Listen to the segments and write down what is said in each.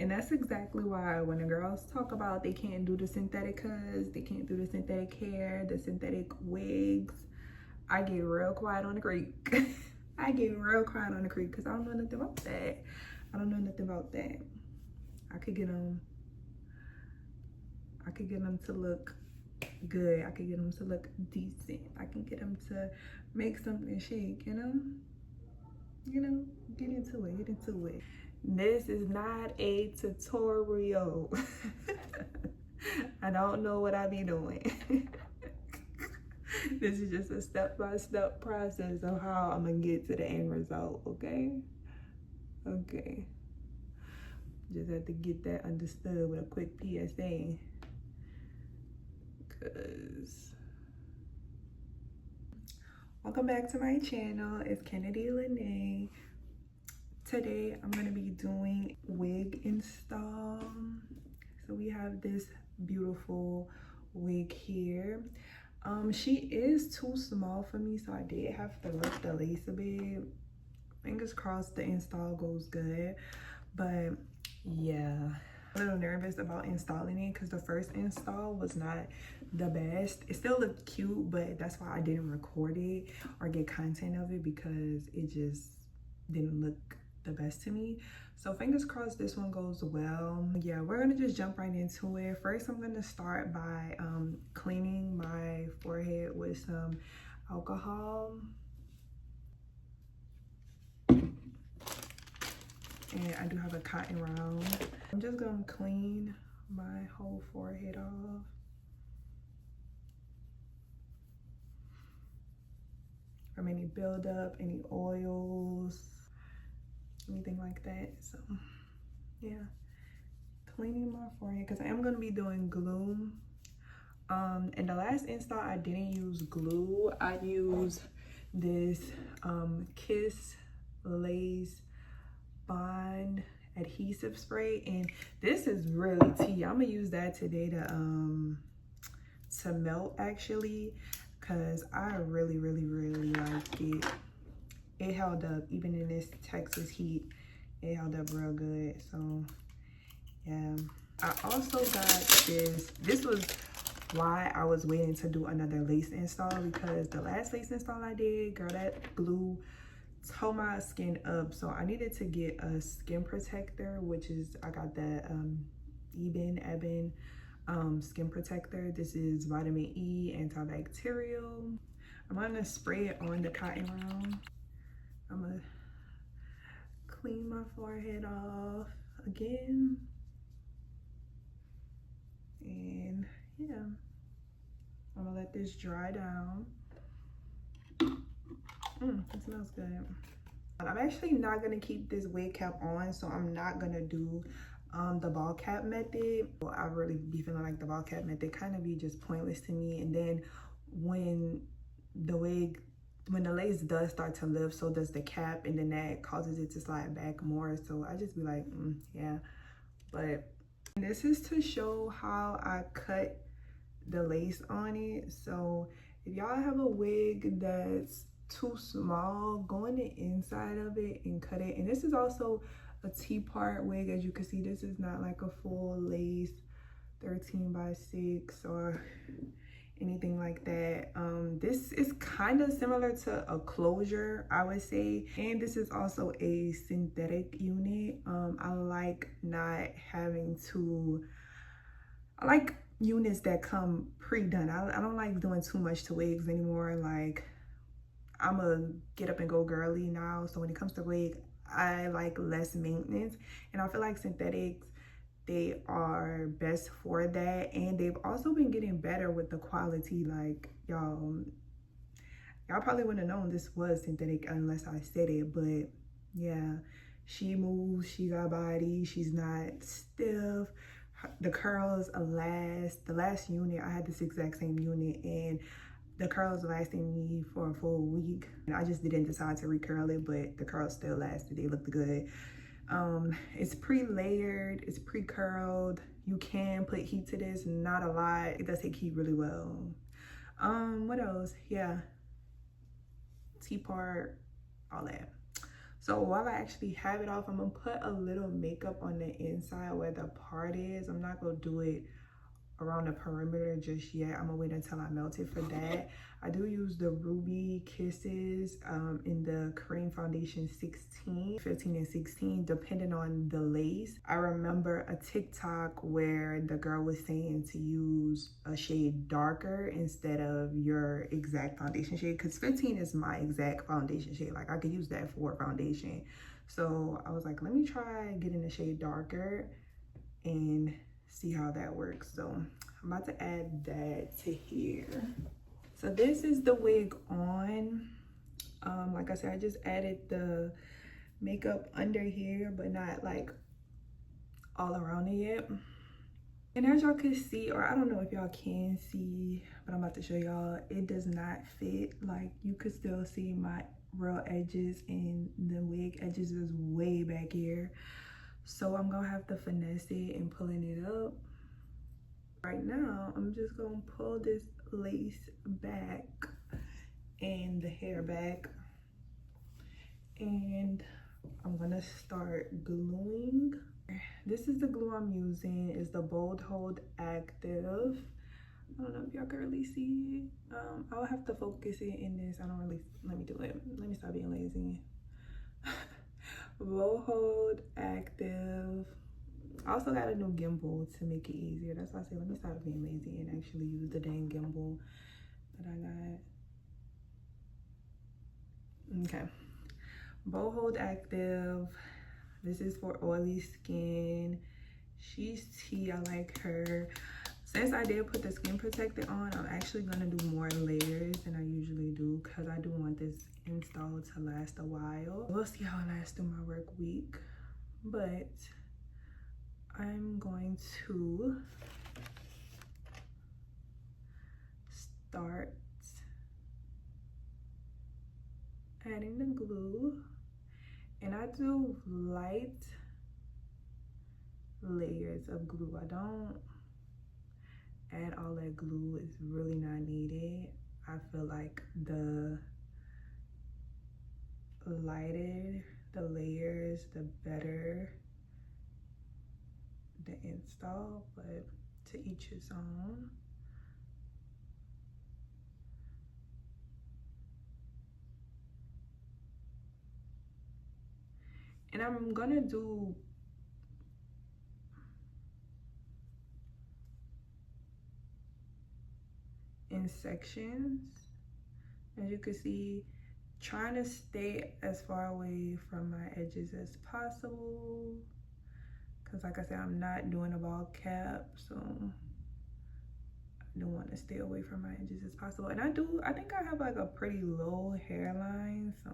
And that's exactly why when the girls talk about they can't do the synthetic cuts, they can't do the synthetic hair, the synthetic wigs, I get real quiet on the creek. I get real quiet on the creek because I don't know nothing about that. I don't know nothing about that. I could get them to look good. I could get them to look decent. I can get them to make something shake, you know, get into it. This is not a tutorial. I don't know what I be doing. This is just a step-by-step process of how I'm gonna get to the end result, okay? Okay. Just have to get that understood with a quick PSA. Cause welcome back to my channel. It's Kennedy Lene. Today I'm gonna be doing wig install. So we have this beautiful wig here. She is too small for me, so I did have to lift the lace a bit. Fingers crossed the install goes good, but yeah, I'm a little nervous about installing it because the first install was not the best. It still looked cute, but that's why I didn't record it or get content of it, because it just didn't look the best to me. So fingers crossed this one goes well. Yeah, we're gonna just jump right into it. First, I'm gonna start by cleaning my forehead with some alcohol. And I do have a cotton round. I'm just gonna clean my whole forehead off. From any buildup, any oils, anything like that. So yeah, cleaning my forehead because I am going to be doing glue. And the last install I didn't use glue. I used this Kiss Lace Bond adhesive spray, and this is really tea. I'm gonna use that today to melt, actually, because I really like it. It held up even in this Texas heat. It held up real good. So yeah, I also got this was why I was waiting to do another lace install, because the last lace install I did, girl, that glue tore my skin up. So I needed to get a skin protector, which is, I got that Ebin skin protector. This is vitamin E antibacterial. I'm gonna spray it on the cotton round. I'm gonna clean my forehead off again. And yeah, I'm gonna let this dry down. It smells good. I'm actually not gonna keep this wig cap on, so I'm not gonna do the ball cap method. Well, I really be feeling like the ball cap method kind of be just pointless to me. And then when the lace does start to lift, so does the cap, and then that causes it to slide back more. So I just be like, yeah. But this is to show how I cut the lace on it. So if y'all have a wig that's too small, go in the inside of it and cut it. And this is also a T-part wig. As you can see, this is not like a full lace 13x6 or anything like that. This is kind of similar to a closure, I would say. And this is also a synthetic unit. I like not having to, I like units that come pre-done. I don't like doing too much to wigs anymore. Like, I'm a get up and go girly now. So when it comes to wig, I like less maintenance. And I feel like synthetics, they are best for that. And they've also been getting better with the quality. Like, y'all probably wouldn't have known this was synthetic unless I said it. But yeah, she moves, she got body, she's not stiff. The curls last. The last unit, I had this exact same unit, and the curls lasted me for a full week. And I just didn't decide to recurl it, but the curls still lasted. They looked good. It's pre-layered, it's pre-curled. You can put heat to this, not a lot. It does take heat really well. What else? Yeah, T-part, all that. So while I actually have it off, I'm gonna put a little makeup on the inside where the part is. I'm not gonna do it around the perimeter just yet. I'm gonna wait until I melt it for that. I do use the Ruby Kisses in the cream foundation 16, 15 and 16, depending on the lace. I remember a TikTok where the girl was saying to use a shade darker instead of your exact foundation shade, because 15 is my exact foundation shade. Like I could use that for foundation. So I was like, let me try getting a shade darker and see how that works. So I'm about to add that to here. So this is the wig on. Like I said, I just added the makeup under here, but not like all around it yet. And as y'all can see, or I don't know if y'all can see, but I'm about to show y'all, it does not fit. Like you could still see my real edges, and the wig edges is way back here. So I'm gonna have to finesse it and pulling it up. Right now, I'm just gonna pull this lace back and the hair back. And I'm gonna start gluing. This is the glue I'm using. It's the Bold Hold Active. I don't know if y'all can really see it. I'll have to focus it in this. I don't really, let me do it. Let me stop being lazy. Bold Hold Active. I also got a new gimbal to make it easier. That's why I say let me stop being lazy and actually use the dang gimbal that I got. Okay. Bold Hold Active. This is for oily skin. She's tea. I like her. Since I did put the skin protector on, I'm actually gonna do more layers than I usually do because I do want this install to last a while. We'll see how it lasts through my work week, but I'm going to start adding the glue, and I do light layers of glue. I don't add all that glue. It's really not needed. I feel like the lighter the layers, the better the install, but to each his own. And I'm gonna do in sections, as you can see, trying to stay as far away from my edges as possible, because like I said, I'm not doing a ball cap, so I don't want to stay away from my edges as possible. And I think I have like a pretty low hairline, so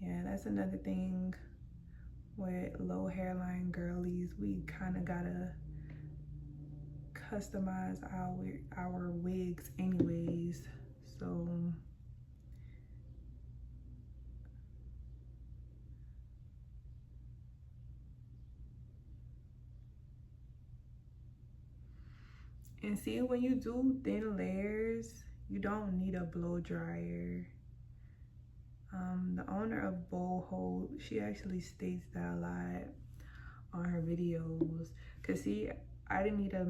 yeah, that's another thing with low hairline girlies. We kind of gotta customize our wigs anyways, so and see, when you do thin layers, you don't need a blow dryer. The owner of Bold Hold, she actually states that a lot on her videos. Cause see, I didn't need a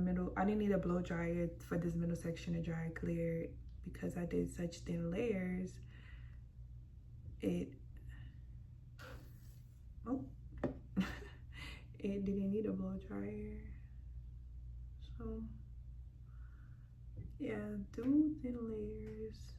blow dryer for this middle section to dry clear, because I did such thin layers. It didn't need a blow dryer. So yeah, do thin layers.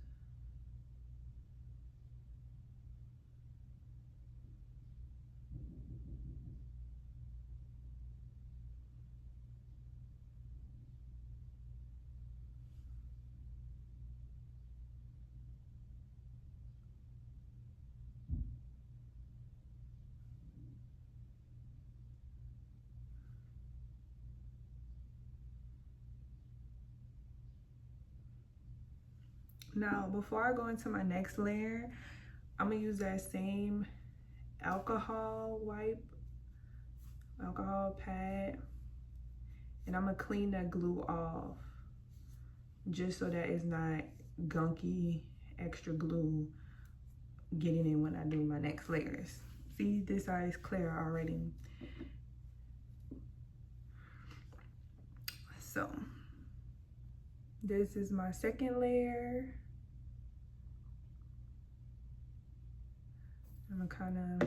Now, before I go into my next layer, I'm gonna use that same alcohol pad, and I'm gonna clean that glue off just so that it's not gunky extra glue getting in when I do my next layers. See, this side is clear already. So this is my second layer. I'm gonna kind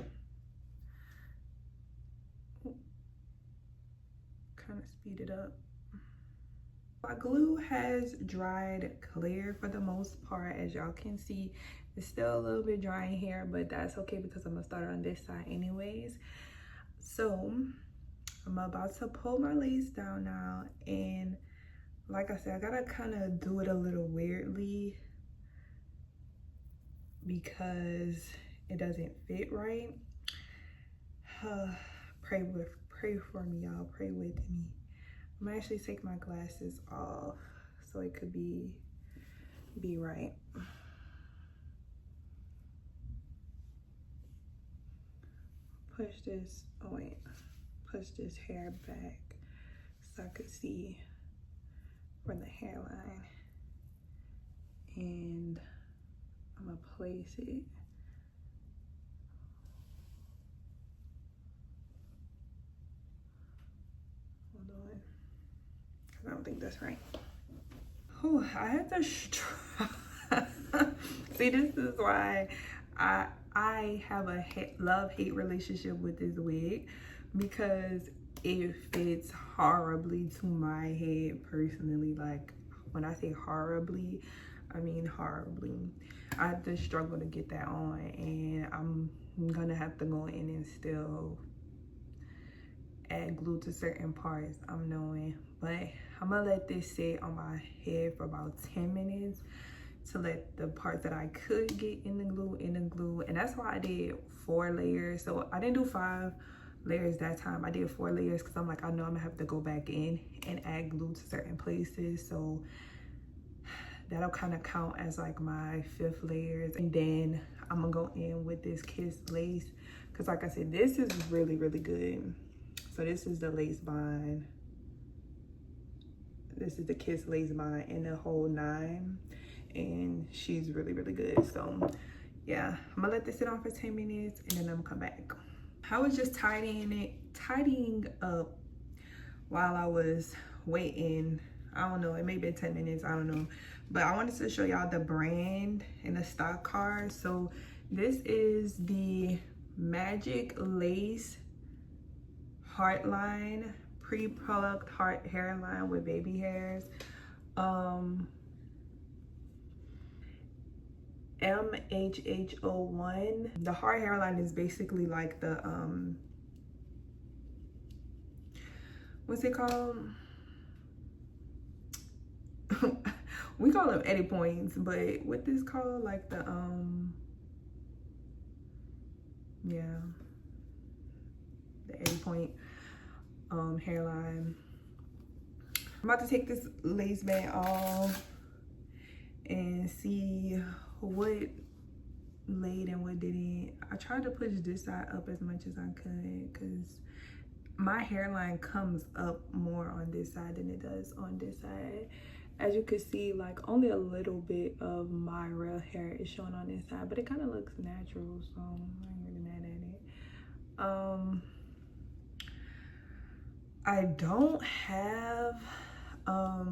of speed it up. My glue has dried clear for the most part. As y'all can see, it's still a little bit dry in here, but that's okay because I'm gonna start on this side anyways. So I'm about to pull my lace down now, and like I said, I gotta kind of do it a little weirdly because it doesn't fit right. Pray for me, y'all. Pray with me. I'm gonna actually take my glasses off so it could be right. Push this, oh wait, push this hair back so I could see from the hairline, and I'm gonna place it. Hold on, because I don't think that's right. Oh, I had to see, this is why I have a love-hate relationship with this wig, because it fits horribly to my head personally. Like, when I say horribly, I mean horribly. I just struggle to get that on, and I'm gonna have to go in and still add glue to certain parts, I'm knowing. But I'm gonna let this sit on my head for about 10 minutes to let the parts that I could get in the glue, and that's why I did 4 layers. So I didn't do 5 layers that time. I did 4 layers because I'm like, I know I'm gonna have to go back in and add glue to certain places, so that'll kind of count as like my 5th layers. And then I'm gonna go in with this Kiss lace, because like I said, this is really, really good. So this is the lace bind. This is the Kiss lace bind in the whole 9, and she's really, really good. So yeah, I'm gonna let this sit on for 10 minutes and then I'm gonna come back. I was just tidying up while I was waiting. I don't know, it may be 10 minutes, I don't know. But I wanted to show y'all the brand and the stock card. So this is the Magic Lace Heartline pre-plucked heart hairline with baby hairs. MHH01. The heart hairline is basically like the what's it called? We call them eddy points, but what this called, like the yeah, the eddy point hairline. I'm about to take this lace band off and see what laid and what didn't. I tried to push this side up as much as I could because my hairline comes up more on this side than it does on this side. As you can see, like only a little bit of my real hair is showing on this side, but it kind of looks natural, so I ain't really mad at it. I don't have a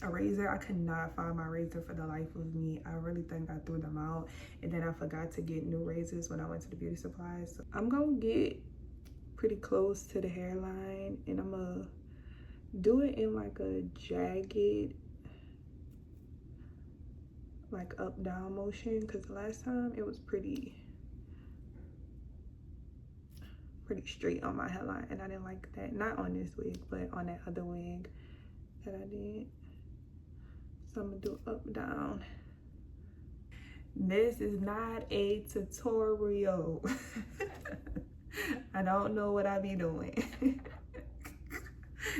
razor. I could not find my razor for the life of me. I really think I threw them out, and then I forgot to get new razors when I went to the beauty supplies. So I'm gonna get pretty close to the hairline, and I'm gonna do it in like a jagged, like up down motion, because the last time it was pretty straight on my hairline, and I didn't like that. Not on this wig, but on that other wig that I did. So I'm gonna do up down. This is not a tutorial. I don't know what I be doing.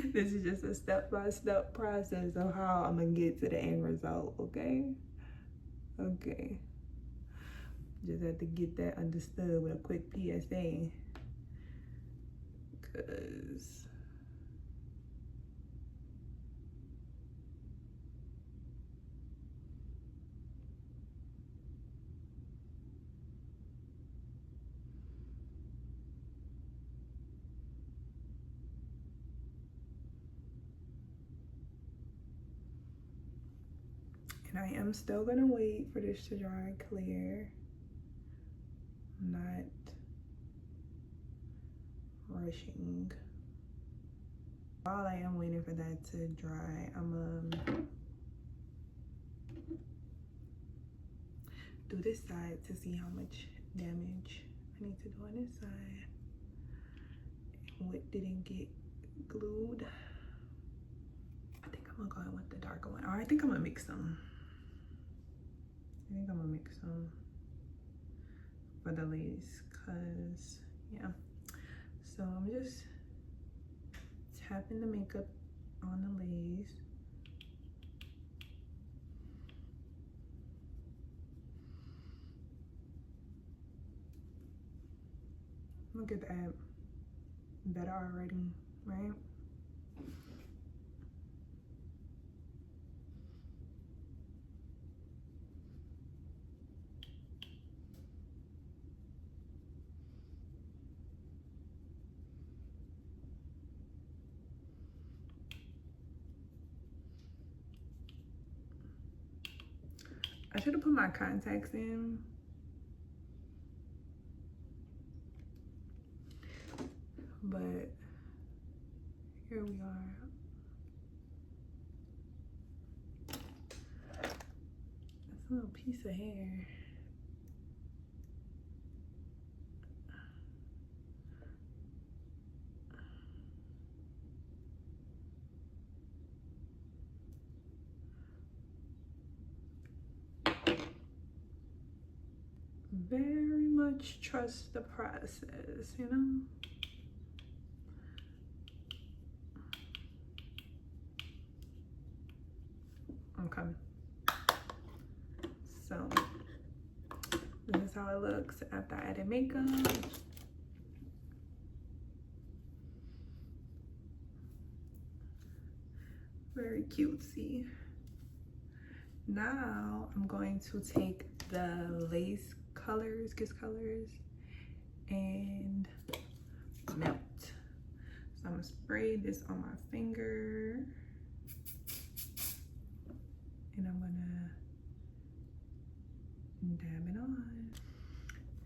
This is just a step-by-step process of how I'm gonna get to the end result, okay? Okay. Just have to get that understood with a quick PSA. Cause And I am still gonna wait for this to dry clear. I'm not rushing. While I am waiting for that to dry, I'm do this side to see how much damage I need to do on this side. What didn't get glued. I think I'm gonna go in with the darker one. Or I think I'm gonna mix them. For the lace, cause yeah. So I'm just tapping the makeup on the lace. Look at that. Better already, right? I should have put my contacts in. But here we are. That's a little piece of hair. Very much trust the process, you know? Okay. So this is how it looks after I added makeup. Very cutesy. Now I'm going to take the lace colors, Kiss Colors, and melt. So I'm gonna spray this on my finger. And I'm gonna dab it on.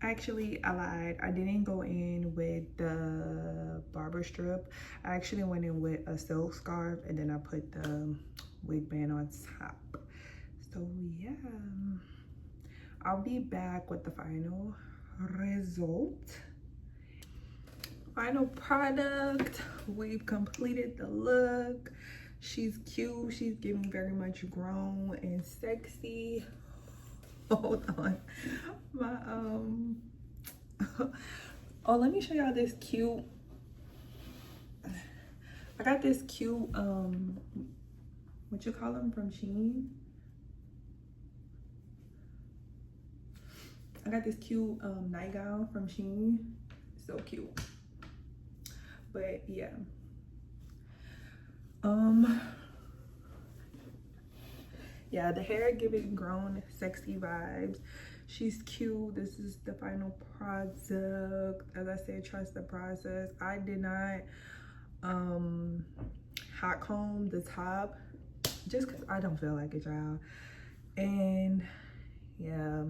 Actually, I lied. I didn't go in with the barber strip. I actually went in with a silk scarf and then I put the wig band on top. So yeah, I'll be back with the final result. Final product. We've completed the look. She's cute. She's giving very much grown and sexy. Hold on. My oh, let me show y'all this cute. I got this cute what you call them from Shein. I got this cute nightgown from Shein. So cute. But yeah. Yeah, the hair giving grown sexy vibes. She's cute. This is the final product. As I said, trust the process. I did not hot comb the top just because I don't feel like it, y'all. And yeah,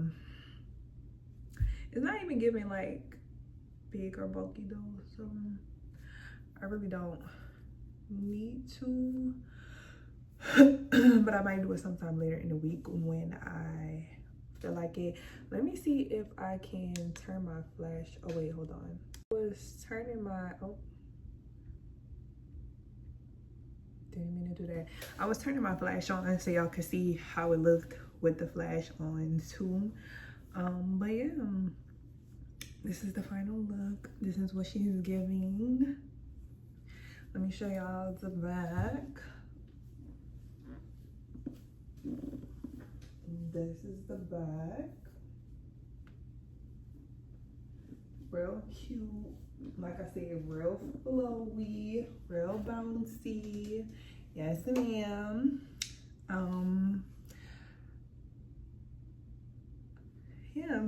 it's not even giving like big or bulky though, so I really don't need to. But I might do it sometime later in the week when I feel like it. Let me see if I can turn my flash. Oh wait, hold on. I was turning my, oh, didn't mean to do that. I was turning my flash on so y'all could see how it looked with the flash on too. But yeah, this is the final look. This is what she's giving. Let me show y'all the back. This is the back. Real cute. Like I said, real flowy, real bouncy. Yes, ma'am. Yeah.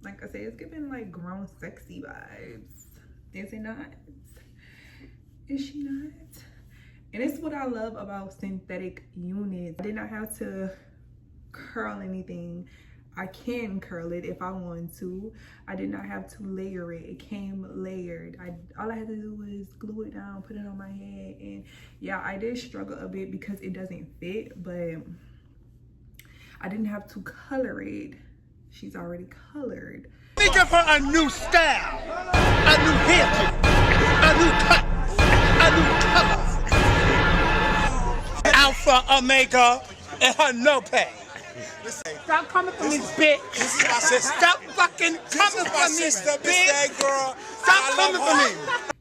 Like I said, it's giving like grown sexy vibes. Is it not? Is she not? And it's what I love about synthetic units. I did not have to curl anything. I can curl it if I want to. I did not have to layer it. It came layered. All I had to do was glue it down, put it on my head. And yeah, I did struggle a bit because it doesn't fit, but I didn't have to color it. She's already colored. Let me give her a new style, a new haircut, a new cut, a new color. Alpha, Omega, and her no pay. Stop coming for me, bitch. This is my sister. Stop fucking coming for me, bitch. Girl. Stop coming for me.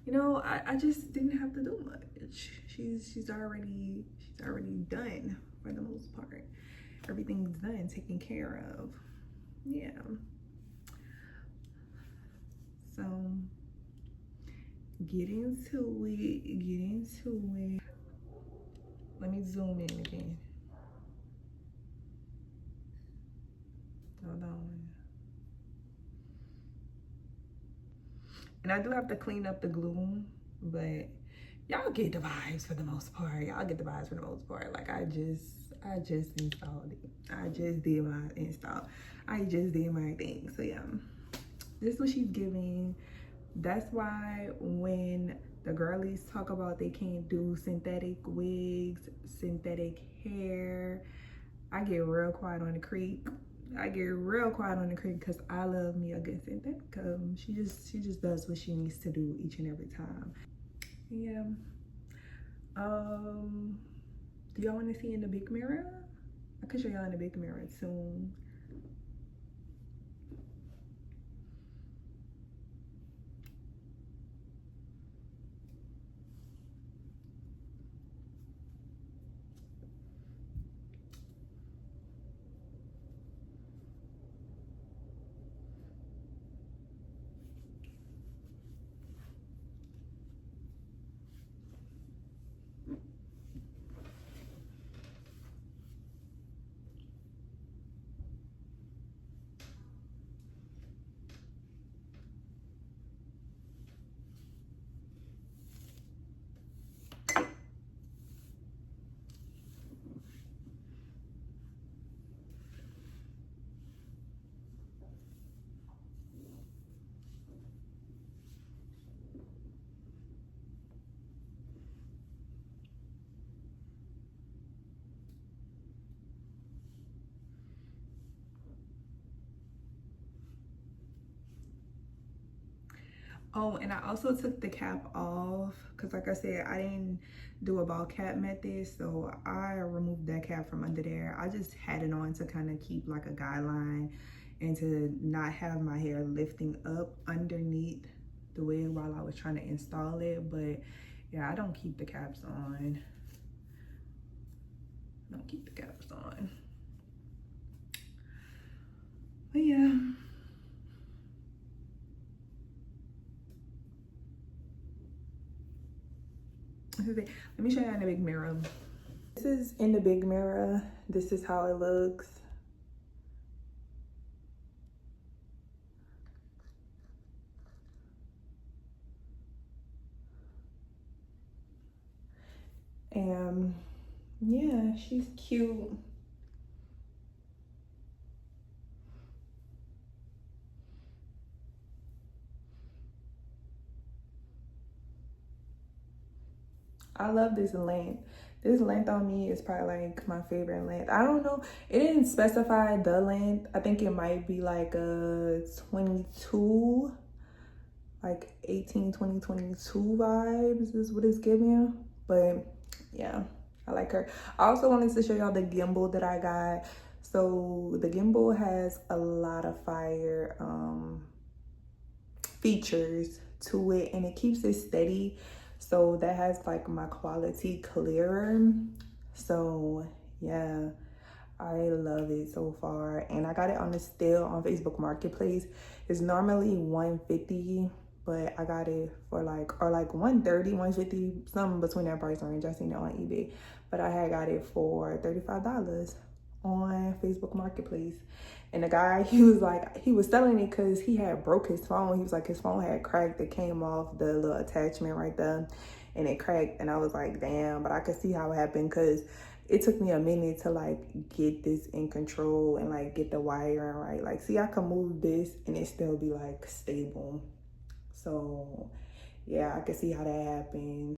You know, I just didn't have to do much. She's already done for the most part. Everything's done, taken care of. Yeah. So get into it. Let me zoom in again. Hold on. And I do have to clean up the glue, but y'all get the vibes for the most part. Like I just installed it. I just did my install. I just did my thing. So yeah, this is what she's giving. That's why when the girlies talk about they can't do synthetic wigs, synthetic hair, I get real quiet on the creek. Because I love me a good synthetic. She just does what she needs to do each and every time. Yeah. Do y'all want to see in the big mirror? I could show y'all in the big mirror soon. Oh, and I also took the cap off because like I said, I didn't do a ball cap method, so I removed that cap from under there. I just had it on to kind of keep like a guideline and to not have my hair lifting up underneath the wig while I was trying to install it. But yeah, I don't keep the caps on. But yeah. Let me show you in the big mirror. This is in the big mirror. This is how it looks. And yeah, she's cute. I love this length. This length on me is probably like my favorite length. I don't know. It didn't specify the length. I think it might be like a 22, like 18, 20, 22 vibes is what it's giving. But yeah, I like her. I also wanted to show y'all the gimbal that I got. So the gimbal has a lot of fire features to it, and it keeps it steady. So that has like my quality clearer. So yeah, I love it so far. And I got it on a sale on Facebook Marketplace. It's normally $150, but I got it for like $130, $150, something between that price range. I seen it on eBay, but I had got it for $35 on Facebook Marketplace. And the guy, he was selling it because he had broke his phone. He was like, his phone had cracked. It came off the little attachment right there and it cracked. And I was like, damn, but I could see how it happened because it took me a minute to like get this in control and like get the wiring right. Like, see, I can move this and it still be like stable. So yeah, I can see how that happened.